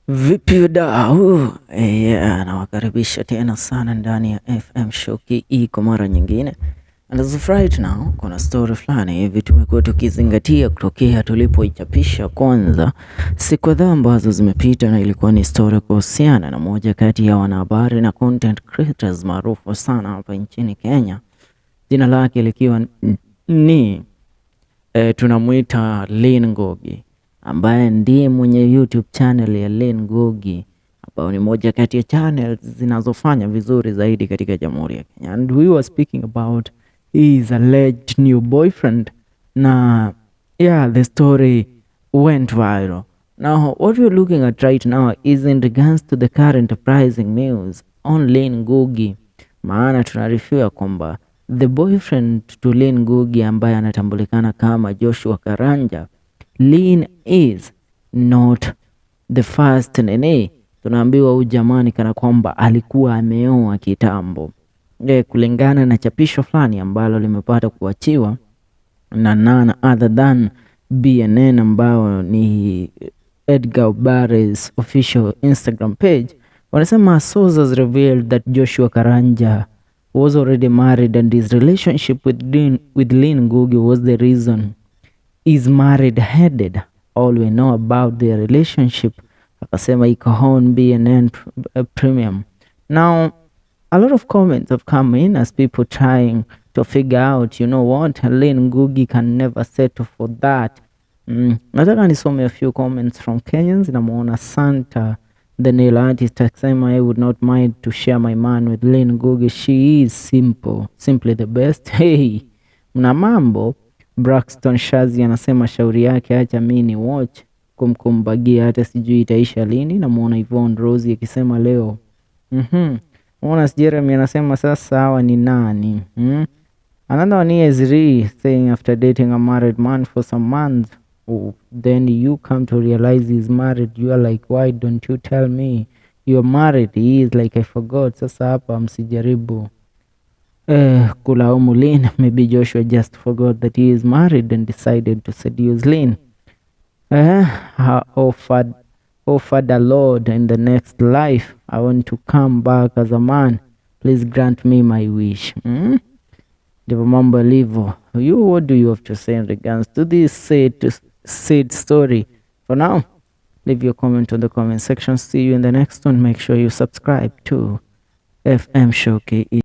Vipi wadau? Nawakaribisha tena sana ndani ya FM Show KE kwa mara nyingine. And as of right now, kuna story fulani hivi tumekuwa tukizingatia kutokea tulipoichapisha kwanza siku kadhaa ambazo zimepita, na ilikuwa ni story kuhusiana na moja kati ya wanahabari na content creators maarufu sana hapa nchini Kenya. Jina lake likiwa ni tunamuita Lynn Ngugi, ambaye ndiye mwenye YouTube channel ya Lynn Ngugi, ambayo ni moja kati ya channels zinazofanya vizuri zaidi katika Jamhuri ya Kenya. And we were speaking about his alleged new boyfriend. Na the story went viral. Now what we're looking at right now is in regards to the current uprising news on Lynn Ngugi. Maana tunaarifiwa kwamba the boyfriend to Lynn Ngugi ambaye anatambulikana kama Joshua Karanja, Lynn is not the first nene. Tunaambiwa huyu jamani kana kwamba alikuwa ameoa kitambo. Kulingana na chapisho fulani ambalo limepata kuachiwa na none other than BNN, ambao ni Edgar Obare's official Instagram page, wanasema sources revealed that Joshua Karanja was already married and his relationship with Lynn Ngugi was the reason is married headed. All we know about their relationship, akasema iko on BNN Premium. Now a lot of comments have come in as people trying to figure out, you know what, Lynn Ngugi can never settle for that. Nataka nisome a few comments from Kenyans. Namuona Santa the nail artist akisema I would not mind to share my man with Lynn Ngugi, she is simply the best. Hey, mna mambo. Braxton Shazi anasema shauri yake, acha mimi ni watch kumkumbagia hata sijui itaisha lini. Namuona Yvonne Rosie akisema leo. Mwana Jeremy anasema sasa hawa ni nani? Another one is saying after dating a married man for some months, then you come to realize he's married, you are like, why don't you tell me you're married? He is like, I forgot. Sasa hapa msijaribu kulaumu Lynn. Maybe Joshua just forgot that he is married and decided to seduce Lynn. Offered the Lord in the next life, I want to come back as a man, please grant me my wish. Ndivyo mambo yalivyo. What do you have to say in regards to this said story? For now, leave your comment on the comment section. See you in the next one. Make sure you subscribe to FM Show KE.